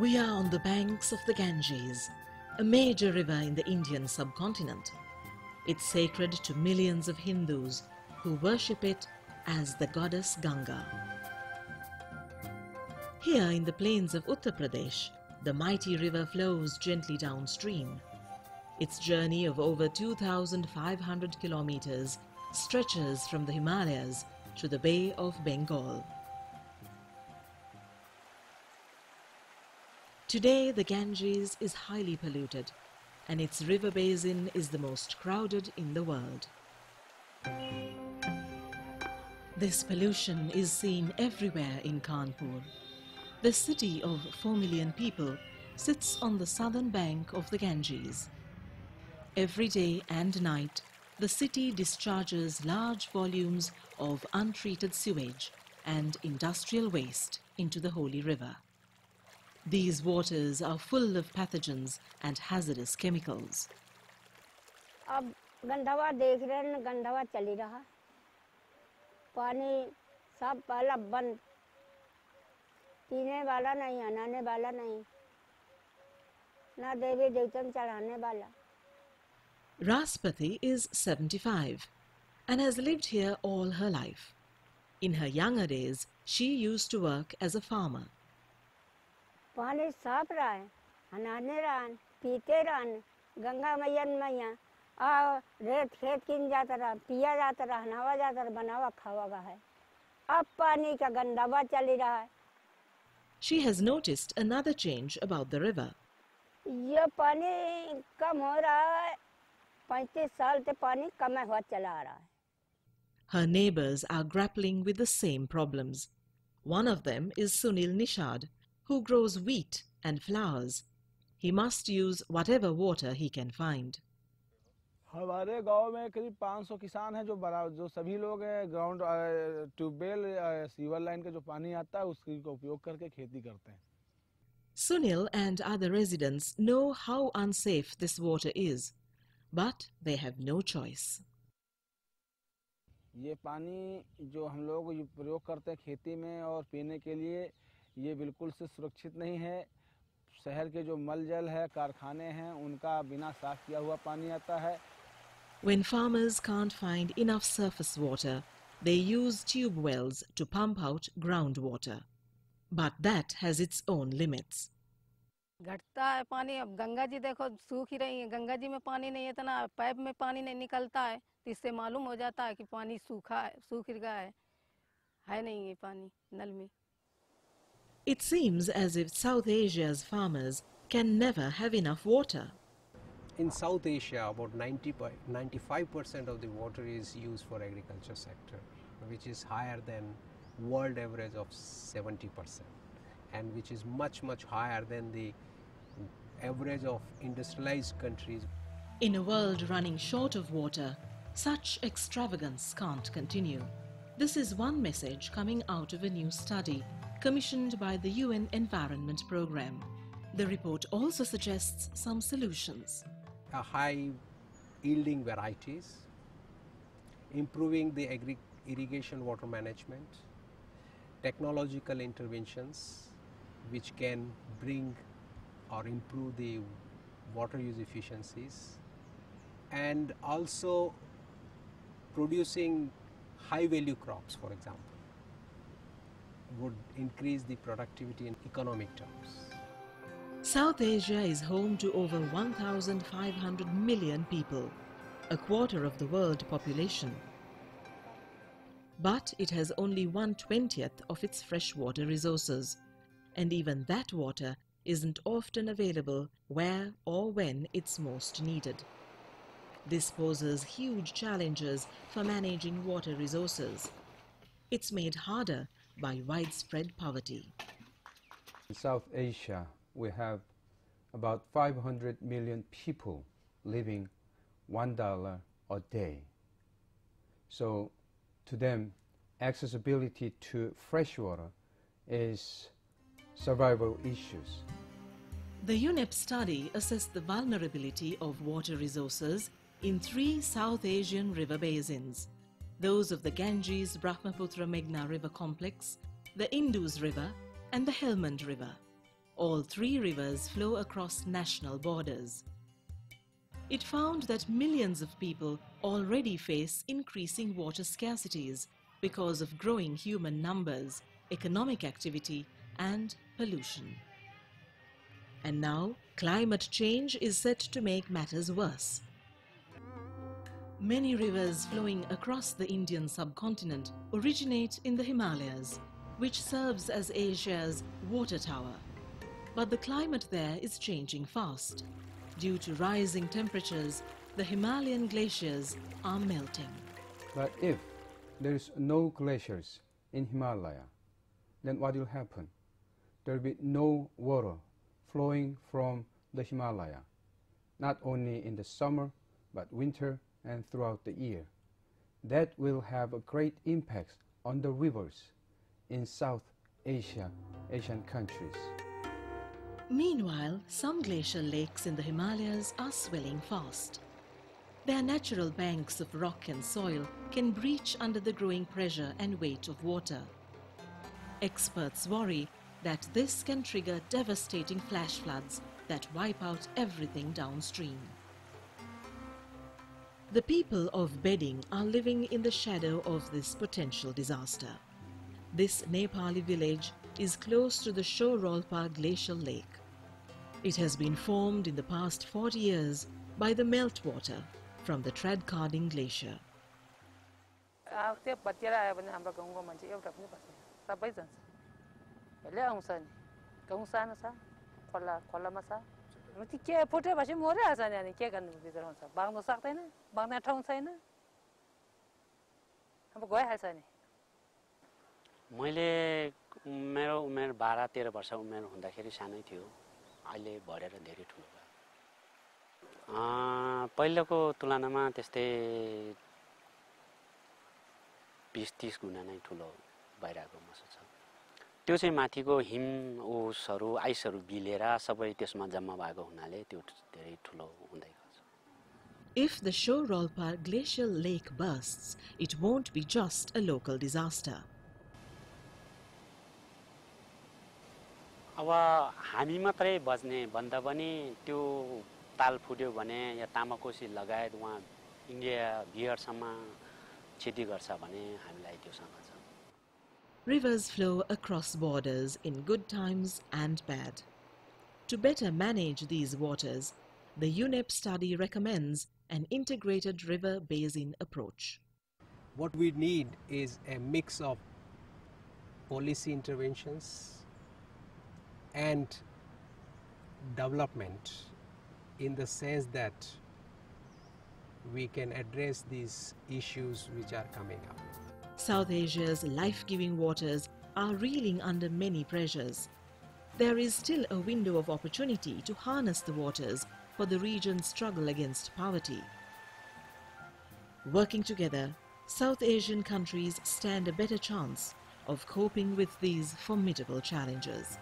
We are on the banks of the Ganges, a major river in the Indian subcontinent. It's sacred to millions of Hindus who worship it as the goddess Ganga. Here in the plains of Uttar Pradesh, the mighty river flows gently downstream. Its journey of over 2,500 kilometers stretches from the Himalayas to the Bay of Bengal. Today, the Ganges is highly polluted, and its river basin is the most crowded in the world. This pollution is seen everywhere in Kanpur. The city of 4 million people sits on the southern bank of the Ganges. Every day and night, the city discharges large volumes of untreated sewage and industrial waste into the holy river. These waters are full of pathogens and hazardous chemicals. अब गंदवा देख रहे हैं, गंदवा चली रहा, पानी सब पहला बंद, पीने वाला नहीं, नहाने वाला नहीं, ना देवी देवतन चढ़ाने वाला. Raspati is 75 and has lived here all her life. In her younger days, she used to work as a farmer. पानी साफ रहा है, नहाने रहा, पीते रहा, गंगा मैया मैया आ रेत खेत किन जाता रहा, पिया जाता रहा, नहावा जाता रहा, बनावा खावा है. अब पानी का गंदावा चली रहा है. She has noticed another change about the river. ये पानी कम हो रहा है, 35 साल से पानी कम हुआ चला आ रहा है. Her neighbors are grappling with the same problems. One of them is Sunil Nishad, who grows wheat and flowers. He must use whatever water he can find. हमारे गांव में करीब 500 किसान हैं जो सभी लोग ग्राउंड ट्यूबवेल सीवर लाइन का जो पानी आता है उसका उपयोग करके खेती करते हैं. Sunil and other residents know how unsafe this water is, but they have no choice. ये पानी जो हम लोग प्रयोग करते हैं खेती में और पीने के लिए ये बिल्कुल से सुरक्षित नहीं है. शहर के जो मल जल है, कारखाने हैं, उनका बिना साफ किया हुआ पानी आता है. When farmers can't find enough surface water, they use tube wells to pump out groundwater. But that has its own limits. घटता है पानी. अब गंगा जी देखो सूख ही रही है, गंगा जी में पानी नहीं है, इतना पाइप में पानी नहीं निकलता है, तो इससे मालूम हो जाता है कि पानी सूखा है, सूख गया है नहीं ये पानी नल में. It seems as if South Asia's farmers can never have enough water. In South Asia, about 95% of the water is used for agriculture sector, which is higher than world average of 70%, and which is much higher than the average of industrialized countries. In a world running short of water, such extravagance can't continue. This is one message coming out of a new study commissioned by the UN Environment Programme. The report also suggests some solutions. High yielding varieties, improving the irrigation water management, technological interventions which can bring or improve the water use efficiencies, and also producing high value crops, for example, would increase the productivity in economic terms. South Asia is home to over 1,500 million people, a quarter of the world population. But it has only 1/20th of its freshwater resources, and even that water isn't often available where or when it's most needed. This poses huge challenges for managing water resources. It's made harder by widespread poverty. In South Asia, we have about 500 million people living $1 a day. So to them, accessibility to fresh water is survival issues. The UNEP study assessed the vulnerability of water resources in 3 South Asian river basins, those of the Ganges-Brahmaputra-Meghna river complex, the Indus River and the Helmand River. All three rivers flow across national borders. It found that millions of people already face increasing water scarcities because of growing human numbers, economic activity and pollution. And now, climate change is set to make matters worse. Many rivers flowing across the Indian subcontinent originate in the Himalayas, which serves as Asia's water tower. But the climate there is changing fast. Due to rising temperatures, the Himalayan glaciers are melting. But if there is no glaciers in Himalaya, then what will happen? There will be no water flowing from the Himalaya, not only in the summer, but winter and throughout the year. That will have a great impact on the rivers in South Asia, Asian countries. Meanwhile, some glacial lakes in the Himalayas are swelling fast. Their natural banks of rock and soil can breach under the growing pressure and weight of water. Experts worry that this can trigger devastating flash floods that wipe out everything downstream. The people of Bedding are living in the shadow of this potential disaster. This Nepali village is close to the Shorolpa glacial lake. It has been formed in the past 40 years by the meltwater from the Tradcarding glacier. मैले मेरो उमेर 12-13 वर्ष उमेर हुँदाखेरि सानै थियो अहिले बढेर धेरै ठुलो भयो पहिलेको तुलनामा त्यस्तै 20-30 गुणा नै ठुलो भइरहेको महसुस छ त्यो चाहिँ माथिको हिम ओसहरु आइसहरु बिलेर सबै त्यसमा जम्मा भएको हुनाले त्यो धेरै ठुलो हुँदै गयो. If the Shorolpa glacial lake bursts, it won't be just a local disaster. अब हामी मात्रै बज्ने भन्दा पनि त्यो ताल फुट्यो भने या तामाकोसी लगायत वहाँ इन्डिया बिहारसम्म क्षति गर्छ भने हामीलाई त्यो शंका छ. Rivers flow across borders in good times and bad. To better manage these waters, the UNEP study recommends an integrated river basin approach. What we need is a mix of policy interventions and development in the sense that we can address these issues which are coming up. South Asia's life-giving waters are reeling under many pressures. There is still a window of opportunity to harness the waters for the region's struggle against poverty. Working together, South Asian countries stand a better chance of coping with these formidable challenges.